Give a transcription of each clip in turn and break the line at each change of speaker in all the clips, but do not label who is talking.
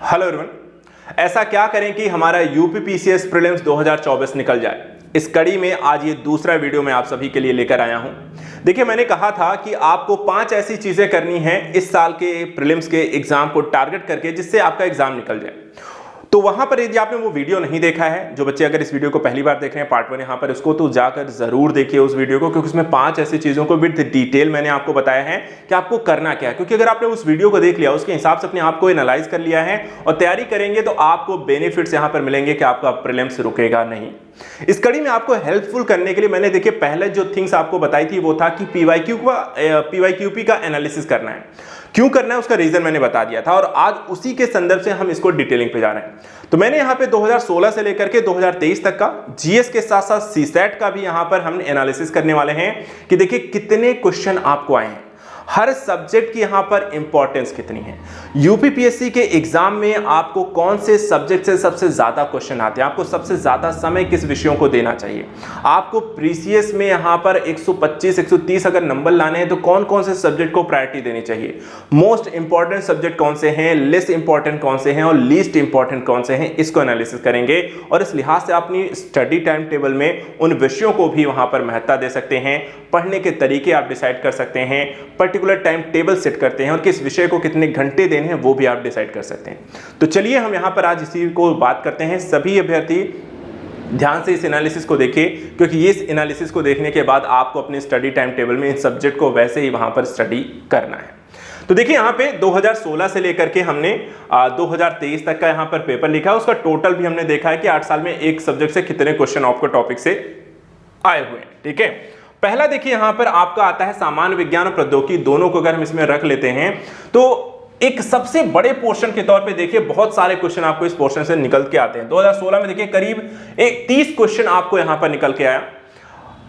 Hello everyone, ऐसा क्या करें कि हमारा यूपीपीसीएस प्रीलिम्स 2024 निकल जाए। इस कड़ी में आज ये दूसरा वीडियो मैं आप सभी के लिए लेकर आया हूं। देखिए, मैंने कहा था कि आपको 5 ऐसी चीजें करनी हैं इस साल के प्रीलिम्स के एग्जाम को टारगेट करके जिससे आपका एग्जाम निकल जाए। तो वहां पर यदि आपने वो वीडियो नहीं देखा है, जो बच्चे अगर इस वीडियो को पहली बार देख रहे हैं पार्ट 1 यहां पर, उसको तो जाकर जरूर देखिए उस वीडियो को, क्योंकि उसमें 5 ऐसी चीजों को विद डिटेल मैंने आपको बताया है कि आपको करना क्या है। क्योंकि अगर आपने उस वीडियो को देख लिया, उसके हिसाब से अपने आप को एनालाइज कर लिया है और तैयारी करेंगे, तो आपको बेनिफिट्स यहां पर मिलेंगे कि आपका प्रीलिम्स रुकेगा नहीं। इस कड़ी में आपको हेल्पफुल करने के लिए मैंने देखिए पहले जो थिंग्स आपको बताई थी वो था कि पीवाईक्यूपी का एनालिसिस करना है। क्यों करना है उसका रीजन मैंने बता दिया था, और आज उसी के संदर्भ से हम इसको डिटेलिंग पे जा रहे हैं। तो मैंने यहां पे 2016 से लेकर के 2023 तक का जीएस के साथ साथ सीसैट का भी यहां पर हम एनालिसिस करने वाले हैं कि देखिए कितने क्वेश्चन आपको आए हैं, हर सब्जेक्ट की यहां पर इंपॉर्टेंस कितनी है, यूपीपीएससी के एग्जाम में आपको कौन से सब्जेक्ट से सबसे ज्यादा क्वेश्चन आते हैं, आपको सबसे ज्यादा समय किस विषयों को देना चाहिए, आपको प्रीसीएस में यहां पर 125 130 अगर नंबर लाने हैं तो कौन कौन से सब्जेक्ट को प्रायोरिटी देनी चाहिए, मोस्ट इंपॉर्टेंट सब्जेक्ट कौन से हैं, लेस इंपॉर्टेंट कौन से हैं और लीस्ट इंपॉर्टेंट कौन से हैं, इसको एनालिसिस करेंगे। और इस लिहाज से अपनी स्टडी टाइम टेबल में उन विषयों को भी वहां पर महत्ता दे सकते हैं, पढ़ने के तरीके आप डिसाइड कर सकते हैं, पर्टिकुलर टाइम टेबल सेट करते हैं और किस विषय को कितने घंटे देने हैं वो भी आप डिसाइड कर सकते हैं। तो चलिए हम यहां पर आज इसी को बात करते हैं। सभी अभ्यर्थी ध्यान से इस एनालिसिस को देखिए, क्योंकि इस एनालिसिस को देखने के बाद आपको अपने स्टडी टाइम टेबल में इन सब्जेक्ट को वैसे ही वहां पर स्टडी करना है। तो देखिए यहाँ पे 2016 से लेकर के हमने 2023 तक का यहाँ पर पेपर लिखा है, उसका टोटल भी हमने देखा है कि 8 साल में एक सब्जेक्ट से कितने क्वेश्चन आपको टॉपिक से आए हुए हैं। ठीक है, पहला देखिए यहां पर आपका आता है सामान्य विज्ञान और प्रौद्योगिकी, दोनों को अगर हम इसमें रख लेते हैं तो एक सबसे बड़े पोर्शन के तौर पे देखिए बहुत सारे क्वेश्चन आपको इस पोर्शन से निकल के आते हैं। 2016 में देखिए करीब 30 क्वेश्चन आपको यहां पर निकल के आया,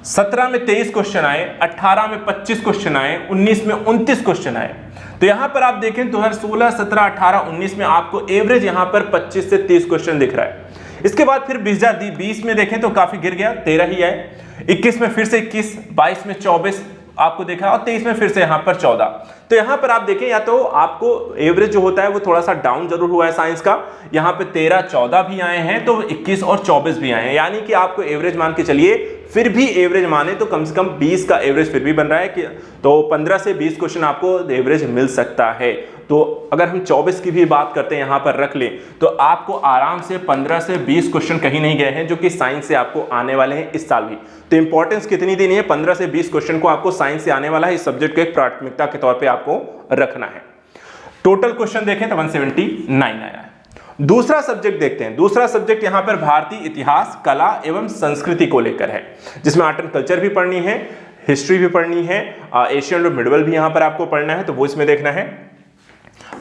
17 में 23 क्वेश्चन आए, 18 में 25 क्वेश्चन आए, 19 में 29 क्वेश्चन आए। तो यहां पर आप देखें 2016, 17, 18, 19 में आपको एवरेज यहां पर 25 से 30 क्वेश्चन दिख रहा है। इसके बाद फिर 20 में देखें तो काफी गिर गया, 13 ही आए, 21 में फिर से 21, 22 में 24 आपको देखा और 23 में फिर से यहां पर 14। तो यहां पर आप देखें या तो आपको एवरेज जो होता है वो थोड़ा सा डाउन जरूर हुआ है साइंस का, यहां पे 13, 14 भी आए हैं तो 21 और 24 भी आए हैं, यानी कि आपको एवरेज मान के चलिए, फिर भी एवरेज माने तो कम से कम 20 का एवरेज फिर भी बन रहा है कि तो 15 से 20 क्वेश्चन आपको एवरेज मिल सकता है। तो अगर हम 24 की भी बात करते हैं यहां पर रख लें तो आपको आराम से 15 से 20 क्वेश्चन कहीं नहीं गए हैं जो कि साइंस से आपको आने वाले हैं इस साल भी। तो इंपॉर्टेंस कितनी देनी है, 15 से 20 क्वेश्चन को आपको साइंस से आने वाला है, इस सब्जेक्ट को एक प्राथमिकता के तौर पे आपको रखना है। टोटल क्वेश्चन देखें तो 179 आया है। दूसरा सब्जेक्ट देखते हैं। दूसरा सब्जेक्ट यहां पर भारतीय इतिहास, कला एवं संस्कृति को लेकर है, जिसमें आर्ट एंड कल्चर भी पढ़नी है, हिस्ट्री भी पढ़नी है, एशियन और मिडवल भी यहां पर आपको पढ़ना है, तो वो इसमें देखना है।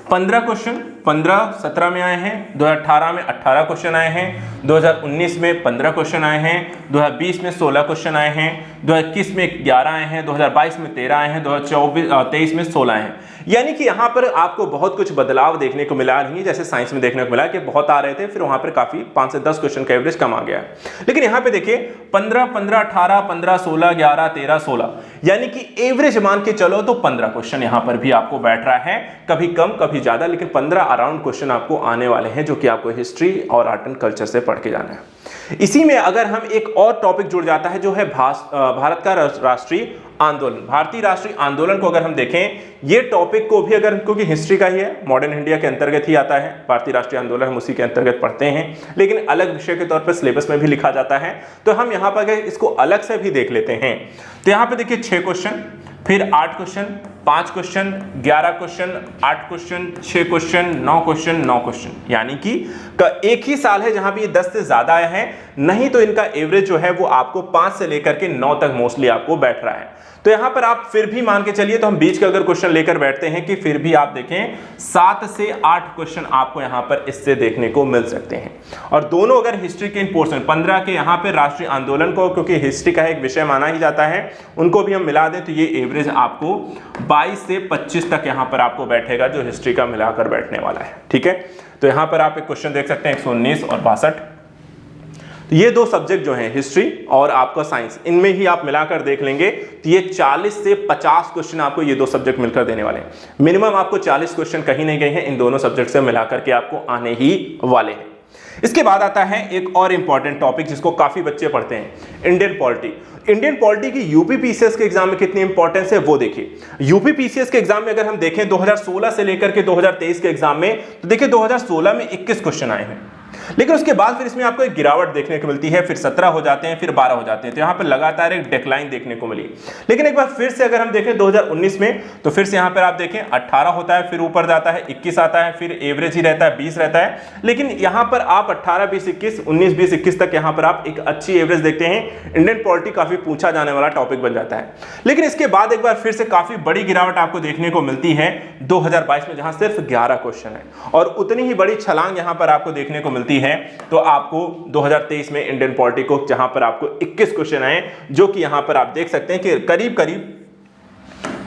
15 क्वेश्चन 15-17 में आए हैं, 2018 में 18 क्वेश्चन आए हैं, 2019 में 15 क्वेश्चन आए हैं, 2020 में 16 क्वेश्चन आए हैं, 2021 में 11 आए हैं, 2022 में 13 आए हैं, 2023 में 16 आए हैं। यानी कि यहाँ पर आपको बहुत कुछ बदलाव देखने को मिला नहीं, जैसे साइंस में देखने को मिला कि बहुत आ रहे थे, फिर वहां पर काफी 5 से 10 क्वेश्चन का एवरेज कम आ गया। लेकिन यहाँ पे देखिए 15, 18, 15, 16, 11, 13, 16, यानी कि एवरेज मान के चलो तो 15 क्वेश्चन यहाँ पर भी आपको बैठ रहा है, कभी कम कभी ज्यादा, लेकिन 15 अराउंड क्वेश्चन आपको आने वाले हैं जो कि आपको हिस्ट्री और आर्ट एंड कल्चर से पढ़ के जाना है। इसी में अगर हम एक और टॉपिक जुड़ जाता है जो है भारत का राष्ट्रीय आंदोलन, भारतीय राष्ट्रीय आंदोलन को अगर हम देखें, ये टॉपिक को भी अगर, क्योंकि हिस्ट्री का ही है, मॉडर्न इंडिया के अंतर्गत ही आता है, भारतीय राष्ट्रीय आंदोलन हम उसी के अंतर्गत पढ़ते हैं, लेकिन अलग विषय के तौर पर सिलेबस में भी लिखा जाता है, तो हम यहाँ पर इसको अलग से भी देख लेते हैं। तो यहाँ पे देखिए 6 क्वेश्चन, फिर 8 question, 5 question, 11 question, 8 question, 6 question, 9 question, 9 question, यानी कि एक ही साल है जहां पे ये 10 से ज्यादा आए हैं, नहीं तो इनका एवरेज जो है वो आपको 5 से लेकर के 9 तक मोस्टली आपको बैठ रहा है। तो यहां पर आप फिर भी मान के चलिए, तो हम बीच के अगर क्वेश्चन लेकर बैठते हैं कि फिर भी आप देखें 7 से 8 क्वेश्चन आपको यहां पर इससे देखने को मिल सकते हैं। और दोनों अगर हिस्ट्री के इन पोर्शन 15 के यहां पे राष्ट्रीय आंदोलन को, क्योंकि हिस्ट्री का एक विषय माना ही जाता है, उनको भी हम मिला दें तो ये एवरेज आपको 22 से 25 तक यहां पर आपको बैठेगा, जो हिस्ट्री का मिलाकर बैठने वाला है। ठीक है, तो यहां पर आप एक क्वेश्चन देख सकते हैं 119 और 62। तो ये दो सब्जेक्ट जो हैं हिस्ट्री और आपका साइंस, इनमें ही आप मिलाकर देख लेंगे तो ये 40 से 50 क्वेश्चन आपको ये दो सब्जेक्ट मिलकर देने वाले हैं। मिनिमम आपको 40 क्वेश्चन कहीं नहीं गए हैं, इन दोनों सब्जेक्ट से मिलाकर के आपको आने ही वाले हैं। इसके बाद आता है एक और इंपॉर्टेंट टॉपिक जिसको काफी बच्चे पढ़ते हैं, इंडियन पॉलिटी। इंडियन पॉलिटी की यूपी पीसीएस के एग्जाम में कितनी इंपॉर्टेंस है वो देखिए। यूपी पीसीएस के एग्जाम में अगर हम देखें 2016 से लेकर के 2023 के एग्जाम में, तो देखिए 2016 में 21 क्वेश्चन आए हैं, लेकिन उसके बाद फिर इसमें आपको एक गिरावट देखने को मिलती है, फिर 17 हो जाते हैं, फिर 12 हो जाते हैं, तो यहाँ पर लगातार एक डिक्लाइन देखने को मिली। लेकिन एक बार फिर से अगर हम देखें 2019 में, तो फिर से यहाँ पर आप देखें 18 होता है, फिर ऊपर जाता है 21 आता है, फिर एवरेज ही रहता है 20 रहता है। लेकिन यहाँ पर आप 18, 20, 21, 19, 20, 21 तक यहाँ पर आप एक अच्छी एवरेज देखते हैं। इंडियन पॉलिटी काफी पूछा जाने वाला टॉपिक बन जाता है। लेकिन इसके बाद एक बार फिर से काफी बड़ी गिरावट आपको देखने को मिलती है 2022 में, जहां सिर्फ 11 क्वेश्चन है, और उतनी ही बड़ी छलांग यहाँ पर आपको देखने को मिलती है तो आपको 2023 में इंडियन पॉलिटी को, जहां पर आपको 21 क्वेश्चन आए, जो कि यहां पर आप देख सकते हैं कि करीब करीब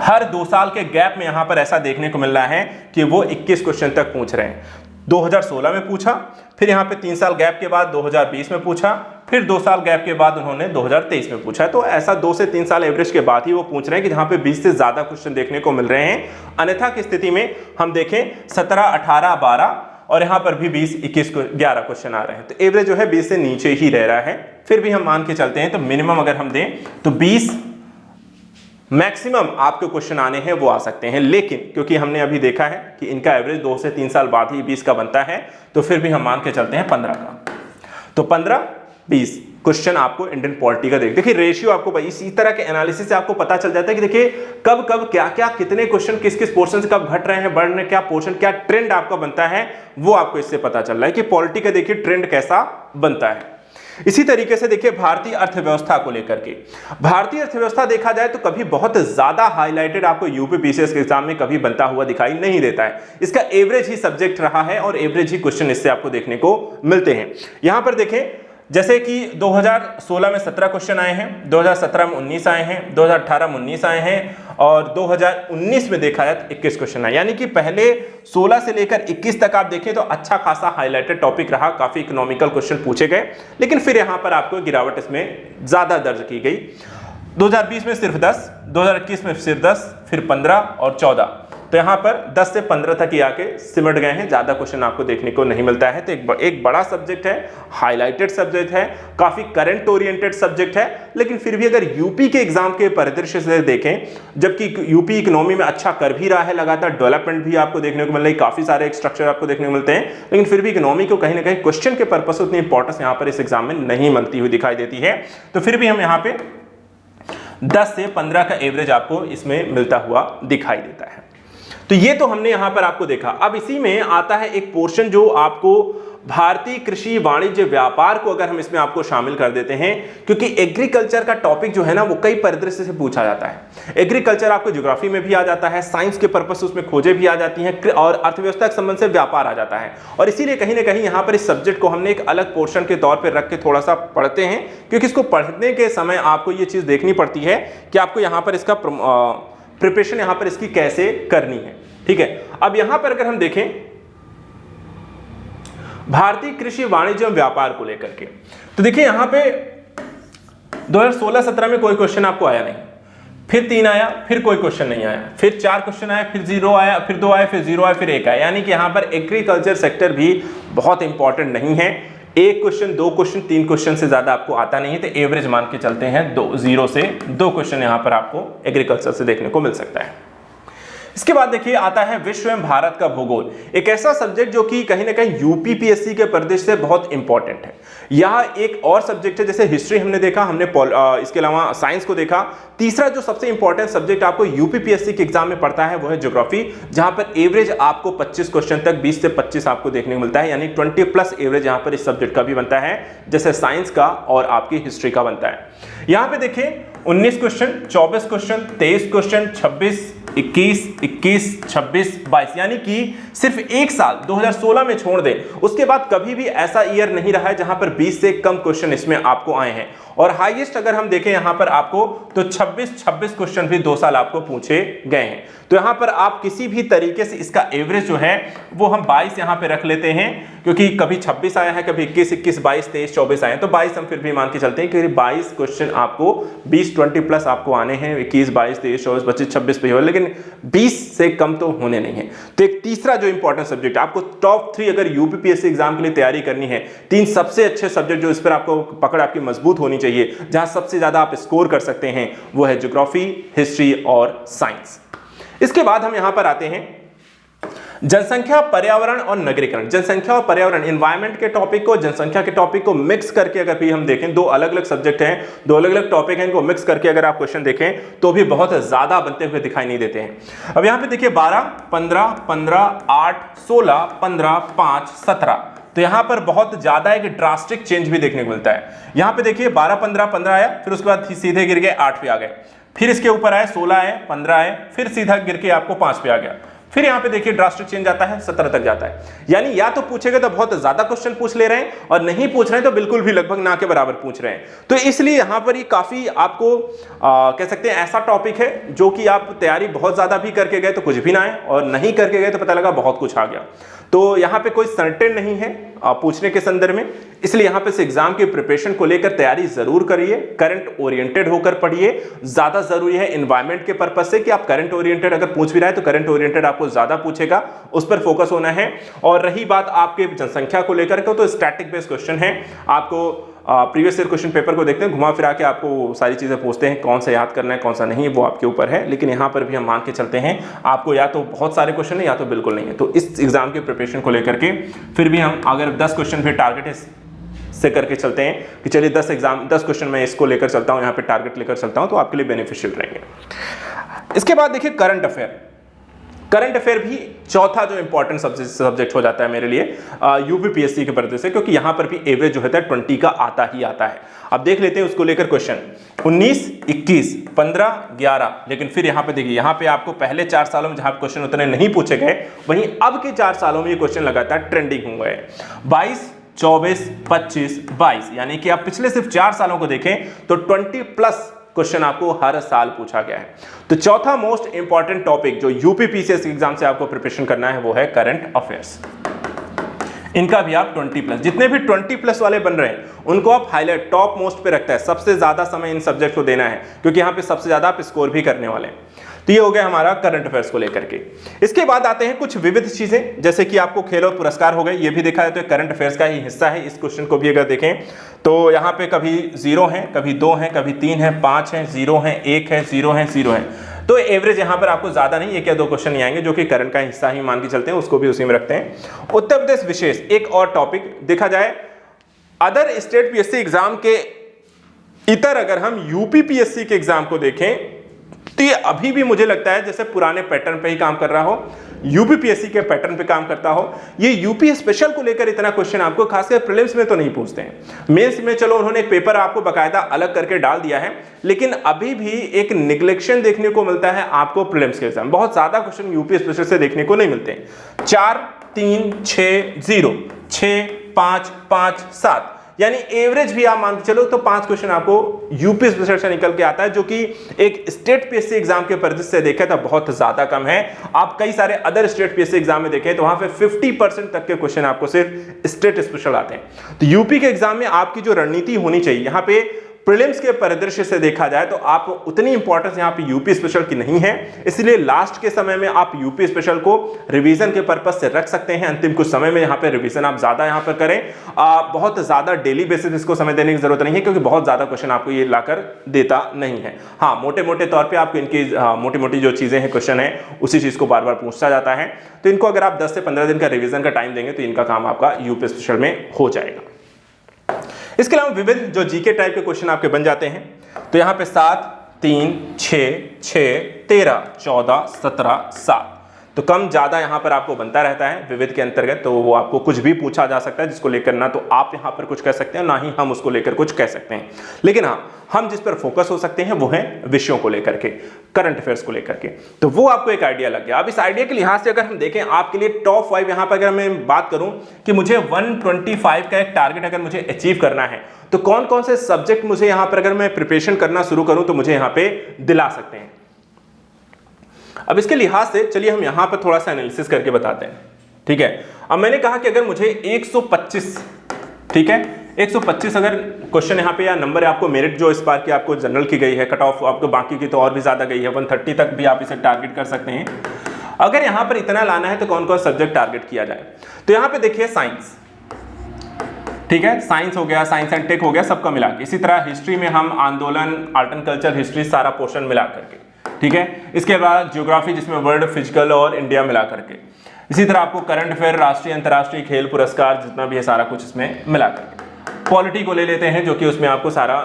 हर 2 साल के गैप में यहां पर ऐसा देखने को मिल रहा है कि वो 21 क्वेश्चन तक पूछ रहे हैं। 2016 में पूछा, फिर यहां पे 3 साल गैप के बाद 2020 में पूछा, फिर 2 साल गैप के बाद उन्होंने 2023 में पूछा। तो ऐसा 2 से 3 साल एवरेज के बाद ही वो पूछ रहे हैं कि जहां पे 20 से ज्यादा क्वेश्चन देखने को मिल रहे हैं। अन्यथा की स्थिति में हम देखें 17, 18, 12 और यहां पर भी 20, 21, 11 क्वेश्चन आ रहे हैं, तो एवरेज जो है 20 से नीचे ही रह रहा है। फिर भी हम मान के चलते हैं तो मिनिमम अगर हम दें तो 20 मैक्सिमम आपके क्वेश्चन आने हैं वो आ सकते हैं। लेकिन क्योंकि हमने अभी देखा है कि इनका एवरेज 2 से 3 साल बाद ही 20 का बनता है, तो फिर भी हम मान के चलते हैं 15 का। तो 15, 20 क्वेश्चन आपको इंडियन पॉलिटी का देखिए रेशियो आपको इसी तरह के एनालिसिस से आपको पता चल जाता है कि देखिए कब कब क्या क्या कितने क्वेश्चन किस किस पोर्शन से कब घट रहे हैं, बढ़ रहे, क्या पोर्शन क्या ट्रेंड आपका बनता है, वो आपको इससे पता चल रहा है कि पॉलिटी का देखिए ट्रेंड कैसा बनता है। इसी तरीके से देखिए भारतीय अर्थव्यवस्था को लेकर के, भारतीय अर्थव्यवस्था देखा जाए तो कभी बहुत ज्यादा हाईलाइटेड आपको यूपी पीसीएस के एग्जाम में कभी बनता हुआ दिखाई नहीं देता है। इसका एवरेज ही सब्जेक्ट रहा है और एवरेज ही क्वेश्चन इससे आपको देखने को मिलते हैं। यहां पर देखें जैसे कि 2016 में 17 क्वेश्चन आए हैं, 2017 में 19 आए हैं, 2018 में 19 आए हैं और 2019 में देखा जाए तो 21 क्वेश्चन आए। यानी कि पहले 16 से लेकर 21 तक आप देखें तो अच्छा खासा हाईलाइटेड टॉपिक रहा, काफी इकोनॉमिकल क्वेश्चन पूछे गए, लेकिन फिर यहां पर आपको गिरावट इसमें ज्यादा दर्ज की गई। 2020 में सिर्फ 10, 2021 में सिर्फ 10, फिर 15 और 14, तो यहां पर 10 से 15 तक ही आके सिमट गए हैं, ज्यादा क्वेश्चन आपको देखने को नहीं मिलता है। तो एक बड़ा सब्जेक्ट है, हाईलाइटेड सब्जेक्ट है, काफी करंट ओरिएंटेड सब्जेक्ट है, लेकिन फिर भी अगर यूपी के एग्जाम के परिदृश्य से देखें, जबकि यूपी इकोनॉमी में अच्छा कर भी रहा है, लगातार डेवलपमेंट भी आपको देखने को मिल रही है, काफी सारे स्ट्रक्चर आपको देखने को मिलते हैं, लेकिन फिर भी इकोनॉमी को कहीं ना कहीं क्वेश्चन के पर्पस से उतनी इंपॉर्टेंस यहाँ पर इस एग्जाम में नहीं मिलती हुई दिखाई देती है। तो फिर भी हम यहाँ पे 10 से 15 का एवरेज आपको इसमें मिलता हुआ दिखाई देता है। तो ये तो हमने यहां पर आपको देखा। अब इसी में आता है एक पोर्शन जो आपको भारतीय कृषि वाणिज्य व्यापार को अगर हम इसमें आपको शामिल कर देते हैं, क्योंकि एग्रीकल्चर का टॉपिक जो है ना वो कई परिदृश्य से पूछा जाता है। एग्रीकल्चर आपको ज्योग्राफी में भी आ जाता है, साइंस के पर्पस से उसमें खोजें भी आ जाती हैं और अर्थव्यवस्था के संबंध से व्यापार आ जाता है। और इसीलिए कहीं ना कहीं यहाँ पर इस सब्जेक्ट को हमने एक अलग पोर्शन के तौर पर रख के थोड़ा सा पढ़ते हैं, क्योंकि इसको पढ़ने के समय आपको ये चीज देखनी पड़ती है कि आपको यहाँ पर इसका प्रिपरेशन यहाँ पर इसकी कैसे करनी है। ठीक है, अब यहां पर अगर हम देखें भारतीय कृषि वाणिज्य एवं व्यापार को लेकर के, तो देखिए यहां पे 2016-17 में कोई क्वेश्चन आपको आया नहीं, फिर 3 आया, फिर कोई क्वेश्चन नहीं आया, फिर 4 क्वेश्चन आया, फिर 0 आया, फिर 2 आया, फिर 0 आया, फिर 1 आया। यानी कि यहां पर एग्रीकल्चर सेक्टर भी बहुत इंपॉर्टेंट नहीं है। 1 क्वेश्चन, 2 क्वेश्चन, 3 क्वेश्चन से ज्यादा आपको आता नहीं है, तो एवरेज मान के चलते हैं 0 से 2 क्वेश्चन यहां पर आपको एग्रीकल्चर से देखने को मिल सकता है। इसके बाद देखिए आता है विश्व एवं भारत का भूगोल, एक ऐसा सब्जेक्ट जो कि कहीं ना कहीं यूपीपीएससी के परिदृश्य से बहुत इंपॉर्टेंट है। यह एक और सब्जेक्ट है, जैसे हिस्ट्री हमने देखा, हमने इसके अलावा साइंस को देखा। तीसरा जो सबसे इंपॉर्टेंट सब्जेक्ट आपको यूपीपीएससी के एग्जाम में पढ़ता है वो है ज्योग्राफी, जहां पर एवरेज आपको 25 क्वेश्चन तक 20 से 25 आपको देखने को मिलता है, यानी 20+ एवरेज यहां पर इस सब्जेक्ट का भी बनता है, जैसे साइंस का और आपकी हिस्ट्री का बनता है। यहां पे देखिए 19 क्वेश्चन, 24 क्वेश्चन, 23 क्वेश्चन, 26, 21, 21, 26, 22, यानी कि सिर्फ एक साल 2016 में छोड़ दें, उसके बाद कभी भी ऐसा ईयर नहीं रहा है जहां पर 20 से कम क्वेश्चन इसमें आपको आए हैं। और हाईएस्ट अगर हम देखें यहां पर आपको तो 26 क्वेश्चन भी 2 साल आपको पूछे गए हैं। तो यहां पर आप किसी भी तरीके से इसका एवरेज जो है वो हम 22 यहां पे रख लेते हैं, क्योंकि कभी 26 आया है, कभी 21, 22, 23, 24 आए हैं, तो 22 हम फिर भी मान के चलते हैं, क्योंकि 22 क्वेश्चन आपको 20 प्लस आपको आने हैं, 21, 22, 23, 24, 25, 26 पे हो, लेकिन 20 से कम तो होने नहीं है। तो एक तीसरा जो इंपॉर्टेंट सब्जेक्ट आपको टॉप 3 अगर यूपीपीएससी एग्जाम के लिए तैयारी करनी है, 3 सबसे अच्छे सब्जेक्ट जो इस पर आपको पकड़ आपकी मजबूत होनी चाहिए, जहां सबसे ज्यादा आप स्कोर कर सकते हैं, वो है ज्योग्राफी, हिस्ट्री और साइंस। इसके बाद हम यहां पर आते हैं जनसंख्या, पर्यावरण और नगरीकरण। जनसंख्या और पर्यावरण, एनवायरमेंट के टॉपिक को, जनसंख्या के टॉपिक को मिक्स करके अगर भी हम देखें, 2 अलग अलग सब्जेक्ट हैं, 2 अलग अलग टॉपिक हैं, इनको मिक्स करके अगर आप क्वेश्चन देखें तो भी बहुत ज्यादा बनते हुए दिखाई नहीं देते हैं। अब यहां पे देखिए 12, 15, 15, 8, 16, 15, 5, 17, तो यहां पर बहुत ज्यादा एक ड्रास्टिक चेंज भी देखने को मिलता है। यहां पे देखिए 12, 15, 15 आया, फिर उसके बाद सीधे गिर गए 8 पे आ गए, फिर इसके ऊपर आए 16 आए, 15 आए, फिर सीधा गिर के आपको 5 पे आ गया, फिर यहां पे देखिए ड्रास्टिक चेंज आता है 17 तक जाता है। यानी या तो पूछेगा तो बहुत ज्यादा क्वेश्चन पूछ ले रहे हैं, और नहीं पूछ रहे हैं तो बिल्कुल भी लगभग ना के बराबर पूछ रहे हैं। तो इसलिए यहां पर ये काफी आपको कह सकते हैं ऐसा टॉपिक है जो कि आप तैयारी बहुत ज्यादा भी करके गए तो कुछ भी ना आए, और नहीं करके गए तो पता लगा बहुत कुछ आ गया। तो यहां पे कोई सर्टेन नहीं है पूछने के संदर्भ में, इसलिए यहां पे से एग्जाम की प्रिपरेशन को लेकर तैयारी जरूर करिए, करंट ओरिएंटेड होकर पढ़िए। ज्यादा जरूरी है एनवायरमेंट के पर्पस से कि आप करंट ओरिएंटेड अगर पूछ भी रहे हैं तो करंट ओरिएंटेड आपको ज्यादा पूछेगा, उस पर फोकस होना है। और रही बात आपके जनसंख्या को लेकर के, तो स्टैटिक बेस्ड क्वेश्चन है, आपको प्रीवियस ईयर क्वेश्चन पेपर को देखते हैं, घुमा फिरा के आपको सारी चीजें पूछते हैं, कौन सा याद करना है कौन सा नहीं, वो आपके ऊपर है। लेकिन यहाँ पर भी हम मान के चलते हैं आपको या तो बहुत सारे क्वेश्चन है या तो बिल्कुल नहीं है। तो इस एग्जाम के प्रिपरेशन को लेकर के फिर भी हम अगर 10 क्वेश्चन भी टारगेट से करके चलते हैं कि चलिए 10 क्वेश्चन मैं इसको लेकर चलता हूँ, यहाँ पे टारगेट लेकर चलता हूँ, तो आपके लिए बेनिफिशियल रहेंगे। इसके बाद देखिए करंट अफेयर। करंट अफेयर भी चौथा जो इंपॉर्टेंट सब्जेक्ट हो जाता है मेरे लिए यूपीपीएससी के पर्दे से, क्योंकि यहां पर भी एवरेज जो होता है 20 का आता ही आता है। अब देख लेते हैं उसको लेकर क्वेश्चन 19, 21, 15, 11, लेकिन फिर यहां पे देखिए, यहां पे आपको पहले 4 सालों में जहां क्वेश्चन उतने नहीं पूछे गए, वहीं अब के 4 सालों में ये क्वेश्चन लगातार ट्रेंडिंग हो गए। 22, 24, 25, 22, यानी कि आप पिछले सिर्फ 4 सालों को देखें तो 20 प्लस क्वेश्चन आपको हर साल पूछा गया है। तो चौथा मोस्ट इंपॉर्टेंट टॉपिक जो यूपीपीसीएस एग्जाम से आपको प्रिपरेशन करना है वो है करंट अफेयर्स। इनका भी आप 20 प्लस, जितने भी 20 प्लस वाले बन रहे हैं उनको आप हाईलाइट टॉप मोस्ट पे रखता है। सबसे ज्यादा समय इन सब्जेक्ट को देना है, क्योंकि यहां पे सबसे ज्यादा आप स्कोर भी करने वाले हैं। तो ये हो गया हमारा करंट अफेयर्स को लेकर के। इसके बाद आते हैं कुछ विविध चीजें, जैसे कि आपको खेल और पुरस्कार हो गए, ये भी देखा जाए तो करंट अफेयर्स का ही हिस्सा है। इस क्वेश्चन को भी अगर देखें तो यहाँ पे कभी 0 है, कभी 2 है, कभी 3 है, 5 है, 0 है, 1 है, 0 है, 0 है। तो एवरेज यहाँ पर आपको ज्यादा नहीं, 1 या 2 क्वेश्चन ही आएंगे जो कि करंट का हिस्सा ही मान के चलते हैं, उसको भी उसी में रखते हैं। उत्तर प्रदेश विशेष एक और टॉपिक देखा जाए, अदर स्टेट पीएससी एग्जाम के इतर अगर हम यूपीपीएससी के एग्जाम को देखें तो ये अभी भी मुझे लगता है जैसे पुराने पैटर्न पे ही काम कर रहा हो, यूपीपीएससी के पैटर्न पे काम करता हो। ये यूपी स्पेशल को लेकर इतना क्वेश्चन आपको खासकर प्रीलिम्स में तो नहीं पूछते हैं। मेंस में चलो उन्होंने एक पेपर आपको बकायदा अलग करके डाल दिया है, लेकिन अभी भी एक निग्लेक्शन देखने को मिलता है आपको प्रीलिम्स के एग्जाम। बहुत ज्यादा क्वेश्चन यूपी स्पेशल से देखने को नहीं मिलते। 4, 3, 6, 0, 6, 5, 5, 7, यानी एवरेज भी आप मान के चलो तो 5 क्वेश्चन आपको यूपी स्पेशल से निकल के आता है, जो कि एक स्टेट पीएससी एग्जाम के परिदृश्य से देखें तो बहुत ज्यादा कम है। आप कई सारे अदर स्टेट पीएससी एग्जाम में देखें तो वहां पे 50% तक के क्वेश्चन आपको सिर्फ स्टेट स्पेशल आते हैं। तो यूपी के एग्जाम में आपकी जो रणनीति होनी चाहिए, यहाँ पे प्रीलिम्स के परिदृश्य से देखा जाए तो आप उतनी इंपॉर्टेंस यहाँ पे यूपी स्पेशल की नहीं है, इसलिए लास्ट के समय में आप यूपी स्पेशल को रिवीजन के पर्पस से रख सकते हैं। अंतिम कुछ समय में यहाँ पे रिवीजन आप ज्यादा यहाँ पर करें, बहुत ज्यादा डेली बेसिस इसको समय देने की जरूरत नहीं है, क्योंकि बहुत ज्यादा क्वेश्चन आपको ये लाकर देता नहीं है। हाँ, मोटे मोटे तौर पर आपको इनकी मोटी मोटी जो चीजें हैं, क्वेश्चन है, उसी चीज को बार बार पूछा जाता है। तो इनको अगर आप 10 से 15 दिन का रिवीजन का टाइम देंगे तो इनका काम आपका यूपी स्पेशल में हो जाएगा। इसके अलावा विविध जो जीके टाइप के क्वेश्चन आपके बन जाते हैं, तो यहाँ पे 7, 3, 6, 6, 13, 14, 17, 7, तो कम ज़्यादा यहाँ पर आपको बनता रहता है विविध के अंतर्गत, तो वो आपको कुछ भी पूछा जा सकता है जिसको लेकर ना तो आप यहाँ पर कुछ कह सकते हैं ना ही हम उसको लेकर कुछ कह सकते हैं। लेकिन हाँ, हम जिस पर फोकस हो सकते हैं वो है विषयों को लेकर के, करंट अफेयर्स को लेकर के। तो वो आपको एक आइडिया लग गया। अब इस आइडिया के लिहाज से अगर हम देखें आपके लिए टॉप 5 यहाँ पर अगर मैं बात करूं कि मुझे 125 का एक टारगेट अगर मुझे अचीव करना है तो कौन कौन से सब्जेक्ट मुझे यहाँ पर अगर मैं प्रिपरेशन करना शुरू करूं तो मुझे यहाँ पे दिला सकते हैं। अब इसके लिहाज से चलिए हम यहाँ पर थोड़ा सा एनालिसिस करके बताते हैं, ठीक है। अब मैंने कहा कि अगर मुझे 125, ठीक है, 125 अगर क्वेश्चन यहाँ पे या नंबर है आपको मेरिट जो इस बार की आपको जनरल की गई है, कट ऑफ आपको बाकी की तो और भी ज्यादा गई है, 130 तक भी आप इसे टारगेट कर सकते हैं। अगर यहाँ पर इतना लाना है तो कौन कौन सब्जेक्ट टारगेट किया जाए, तो यहाँ पे देखिए साइंस, ठीक है, साइंस हो गया, साइंस एंड टेक हो गया, सबका मिला के। इसी तरह हिस्ट्री में हम आंदोलन, आर्ट एंड कल्चर, हिस्ट्री सारा पोर्शन मिला करके, ठीक है। इसके बाद ज्योग्राफी जिसमें वर्ल्ड, फिजिकल और इंडिया मिला करके। इसी तरह आपको करंट अफेयर, राष्ट्रीय अंतर्राष्ट्रीय खेल पुरस्कार जितना भी है सारा कुछ इसमें मिला करके। पॉलिटी को ले लेते हैं जो कि उसमें आपको सारा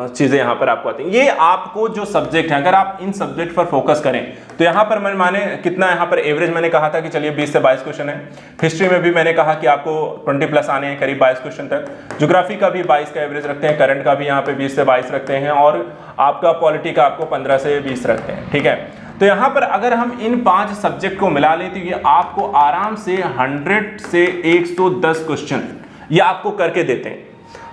चीजें यहाँ पर आपको आती हैं। ये आपको जो सब्जेक्ट है अगर आप इन सब्जेक्ट पर फोकस करें तो यहाँ पर मैं माने कितना यहाँ पर एवरेज मैंने कहा था कि चलिए 20 से 22 क्वेश्चन है। हिस्ट्री में भी मैंने कहा कि आपको 20 प्लस आने हैं, करीब 22 क्वेश्चन तक। ज्योग्राफी का भी 22 का एवरेज रखते हैं, करंट का भी यहाँ पे 20 से 22 रखते हैं और आपका पॉलिटी का आपको 15 से 20 रखते हैं, ठीक है। तो यहाँ पर अगर हम इन 5 सब्जेक्ट को मिला लें तो ये आपको आराम से 100 से 110 क्वेश्चन ये आपको करके देते हैं।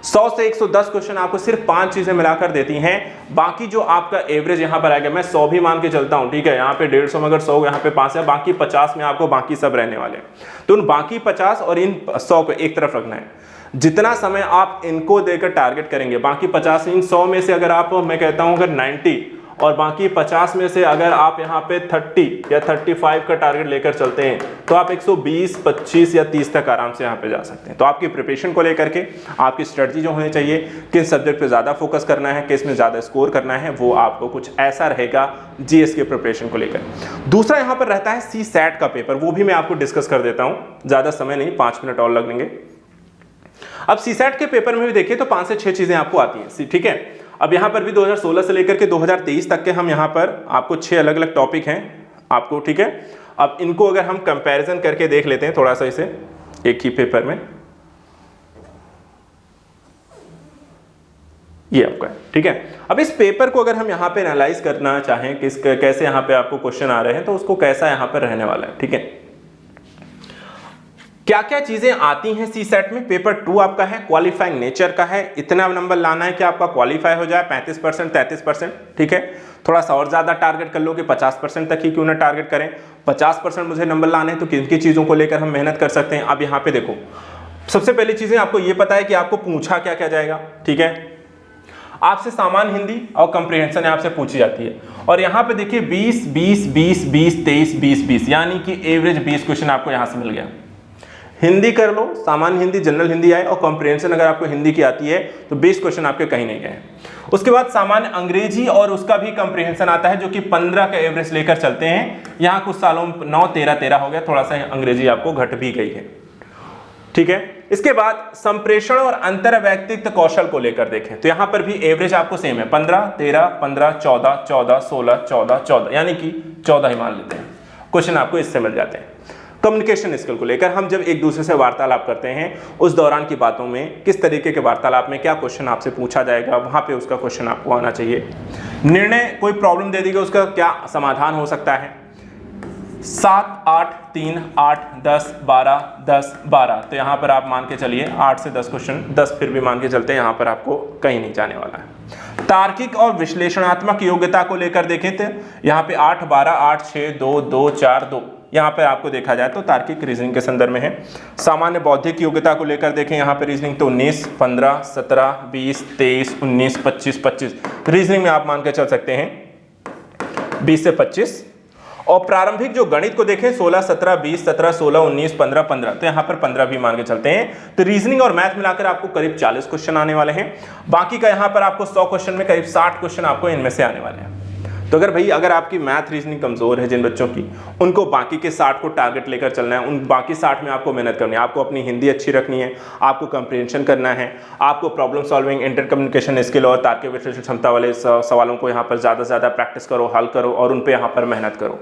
100 से 110 क्वेश्चन आपको सिर्फ 5 चीजें मिलाकर देती हैं। बाकी जो आपका एवरेज यहाँ पर आएगा, मैं 100 भी मान के चलता हूँ, ठीक है, यहाँ पे 150 में अगर 100 यहाँ पे 5 है, बाकी 50 में आपको बाकी सब रहने वाले हैं। तो उन बाकी 50 और इन 100 को एक तरफ रखना है। जितना समय आप इनको देकर टारगेट करेंगे, बाकी 50 इन 100 में से अगर आप, मैं कहता हूं अगर 90 और बाकी 50 में से अगर आप यहाँ पे 30 या 35 का टारगेट लेकर चलते हैं तो आप 120, 25 या 30 तक आराम से यहाँ पे जा सकते हैं। तो आपकी प्रिपरेशन को लेकर के आपकी स्ट्रेटजी जो होनी चाहिए, किस सब्जेक्ट पे ज़्यादा फोकस करना है, किस में ज़्यादा स्कोर करना है, वो आपको कुछ ऐसा रहेगा जीएस के प्रिपरेशन को लेकर। दूसरा यहाँ पर रहता है CSAT का पेपर, वो भी मैं आपको डिस्कस कर देता हूँ, ज़्यादा समय नहीं, 5 मिनट और लगेंगे। अब CSAT के पेपर में भी देखिए तो 5 से 6 चीजें आपको आती हैं, ठीक है। अब यहाँ पर भी 2016 से लेकर के 2023 तक के हम यहाँ पर आपको 6 अलग अलग टॉपिक हैं आपको, ठीक है। अब इनको अगर हम कंपैरिजन करके देख लेते हैं थोड़ा सा इसे एक ही पेपर में, ये आपका है, ठीक है। अब इस पेपर को अगर हम यहाँ पे एनालाइज करना चाहें कि कैसे यहाँ पे आपको क्वेश्चन आ रहे हैं तो उसको कैसा यहाँ पर रहने वाला है, ठीक है। क्या क्या चीजें आती हैं CSAT में। पेपर 2 आपका है, क्वालिफाइंग नेचर का है, इतना नंबर लाना है कि आपका क्वालिफाई हो जाए, 35%, 33%, ठीक है। थोड़ा सा और ज्यादा टारगेट कर लो कि 50% तक ही क्यों ना टारगेट करें। 50% मुझे नंबर लाने हैं तो किन की चीजों को लेकर हम मेहनत कर सकते हैं। अब यहाँ पे देखो, सबसे पहली चीजें आपको ये पता है कि आपको पूछा क्या क्या जाएगा, ठीक है। आपसे सामान्य हिंदी और कंप्रीहेंशन आपसे पूछी जाती है और यहाँ पे देखिए 20, 20, 20, 20, 23, 20, 20, यानी कि एवरेज 20 क्वेश्चन आपको यहाँ से मिल गया। हिंदी कर लो, सामान्य हिंदी, जनरल हिंदी आए और कॉम्प्रिहेंशन अगर आपको हिंदी की आती है तो 20 क्वेश्चन आपके कहीं नहीं गए। उसके बाद सामान्य अंग्रेजी और उसका भी कॉम्प्रिहेंशन आता है जो कि 15 का एवरेज लेकर चलते हैं। यहाँ कुछ सालों 9, 13, 13 हो गया, थोड़ा सा अंग्रेजी आपको घट भी गई है, ठीक है। इसके बाद संप्रेषण और अंतर व्यक्तित्व कौशल को लेकर देखें तो यहाँ पर भी एवरेज आपको सेम है, 15, 13, 15, 14, 14, 16, 14, 14, यानी कि 14 ही मान लेते हैं क्वेश्चन आपको इससे मिल जाते हैं। कम्युनिकेशन स्किल को लेकर हम जब एक दूसरे से वार्तालाप करते हैं उस दौरान की बातों में किस तरीके के वार्तालाप में क्या क्वेश्चन आपसे पूछा जाएगा, वहां पे उसका क्वेश्चन आपको आना चाहिए। निर्णय, कोई प्रॉब्लम दे देगा उसका क्या समाधान हो सकता है। 7, 8, 3, 8, 10, 12, 10, 12, तो यहाँ पर आप मान के चलिए 8 से 10 क्वेश्चन, 10 फिर भी मान के चलते हैं, यहाँ पर आपको कहीं नहीं जाने वाला है। तार्किक और विश्लेषणात्मक योग्यता को लेकर देखें तो यहाँ पे 8, 12, 8, 6, 2, 2, 4, 2, यहाँ पर आपको देखा जाए तो तार्किक रीजनिंग के संदर्भ में है। सामान्य बौद्धिक योग्यता को लेकर देखें यहाँ पे रीजनिंग तो 19, 15, 17, 20, 23, 19, 25, 25, रीजनिंग में आप मान के चल सकते हैं 20 से 25। और प्रारंभिक जो गणित को देखें 16, 17, 20, 17, 16, 19, 15, 15, तो यहाँ पर 15 भी मान के चलते हैं। तो रीजनिंग और मैथ मिलाकर आपको करीब 40 क्वेश्चन आने वाले हैं। बाकी का यहाँ पर आपको 100 क्वेश्चन में करीब 60 क्वेश्चन आपको इनमें से आने वाले हैं। तो अगर आपकी मैथ रीजनिंग कमजोर है जिन बच्चों की, उनको बाकी के 60 को टारगेट लेकर चलना है। उन बाकी 60 में आपको मेहनत करनी है, आपको अपनी हिंदी अच्छी रखनी है, आपको कंप्रीहेंशन करना है, आपको problem solving, inter communication skill और तार्किक विश्लेषण क्षमता वाले सवालों को यहाँ पर ज़्यादा से ज़्यादा प्रैक्टिस करो, हल करो और उन पर यहाँ पर मेहनत करो।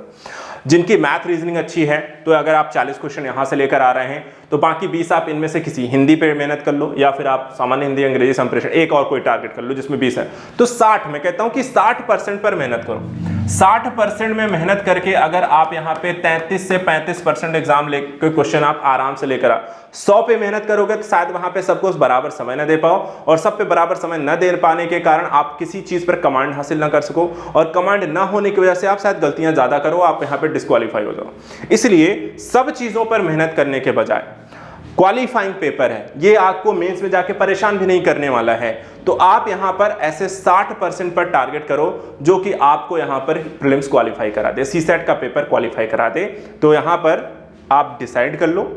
जिनकी मैथ रीजनिंग अच्छी है तो अगर आप 40 क्वेश्चन यहां से लेकर आ रहे हैं तो बाकी 20 आप इनमें से किसी हिंदी पे मेहनत कर लो, या फिर आप सामान्य हिंदी अंग्रेजी संप्रेषण एक और कोई टारगेट कर लो जिसमें 20 है। तो 60, मैं कहता हूं कि 60% पर मेहनत करो। 60% में मेहनत करके अगर आप यहां पे 33 से 35% एग्जाम लेकर क्वेश्चन आप आराम से लेकर आ, 100 पे मेहनत करोगे तो शायद वहां पे सबको बराबर समय न दे पाओ, और सब पे बराबर समय न दे पाने के कारण आप किसी चीज पर कमांड हासिल न कर सको, और कमांड न होने की वजह से आप शायद गलतियां ज्यादा करो, आप यहां पे डिस्क्वालीफाई हो जाओ। इसलिए सब चीजों पर मेहनत करने के बजाय क्वालिफाइंग पेपर है, ये आपको मेंस में जाके परेशान भी नहीं करने वाला है, तो आप यहां पर ऐसे 60% पर टारगेट करो जो कि आपको यहां पर प्रीलिम्स क्वालिफाई करा दे, सीसेट का पेपर क्वालिफाई करा दे। तो यहां पर आप डिसाइड कर लो,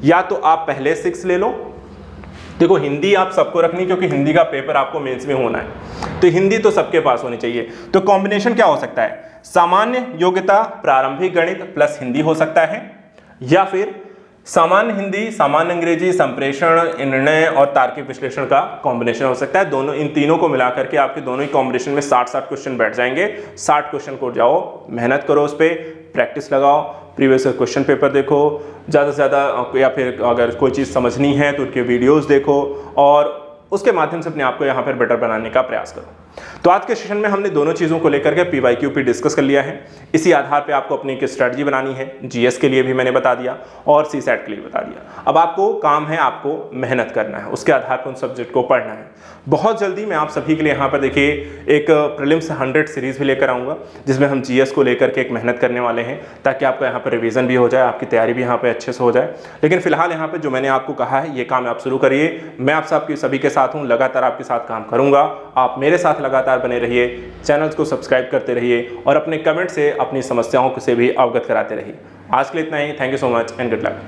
या तो आप पहले 6 ले लो। देखो हिंदी आप सबको रखनी, क्योंकि हिंदी का पेपर आपको मेंस में होना है, तो हिंदी तो सबके पास होनी चाहिए। तो कॉम्बिनेशन क्या हो सकता है? सामान्य योग्यता प्रारंभिक गणित प्लस हिंदी हो सकता है, या फिर सामान्य हिंदी, सामान्य अंग्रेजी, संप्रेषण, निर्णय और तार्किक विश्लेषण का कॉम्बिनेशन हो सकता है। दोनों, इन तीनों को मिलाकर के आपके दोनों ही कॉम्बिनेशन में 60 क्वेश्चन बैठ जाएंगे। 60 क्वेश्चन को जाओ, मेहनत करो, उस पर प्रैक्टिस लगाओ, प्रीवियस क्वेश्चन पेपर देखो ज़्यादा से ज़्यादा, या फिर अगर कोई चीज़ समझनी है तो उनके वीडियोज़ देखो, और उसके माध्यम से अपने आप को यहाँ पर बेटर बनाने का प्रयास करो। तो आज के सेशन में हमने दोनों चीज़ों को लेकर के PYQ डिस्कस कर लिया है। इसी आधार पे आपको अपनी एक स्ट्रेटजी बनानी है। GS के लिए भी मैंने बता दिया और CSAT के लिए बता दिया। अब आपको काम है, आपको मेहनत करना है, उसके आधार पर उन सब्जेक्ट को पढ़ना है। बहुत जल्दी मैं आप सभी के लिए यहाँ पर देखिए एक प्रीलिम्स 100 सीरीज भी लेकर आऊँगा, जिसमें हम GS को लेकर के एक मेहनत करने वाले हैं, ताकि आपका यहाँ पर रिवीजन भी हो जाए, आपकी तैयारी भी यहाँ पर अच्छे से हो जाए। लेकिन फिलहाल यहाँ पर जो मैंने आपको कहा है, ये काम आप शुरू करिए। मैं आप सबके सभी के साथ हूँ, लगातार आपके साथ काम करूँगा। आप मेरे साथ लगातार बने रहिए, चैनल्स को सब्सक्राइब करते रहिए, और अपने कमेंट से अपनी समस्याओं से भी अवगत कराते रहिए। आज के लिए इतना ही। Thank you so much and good luck.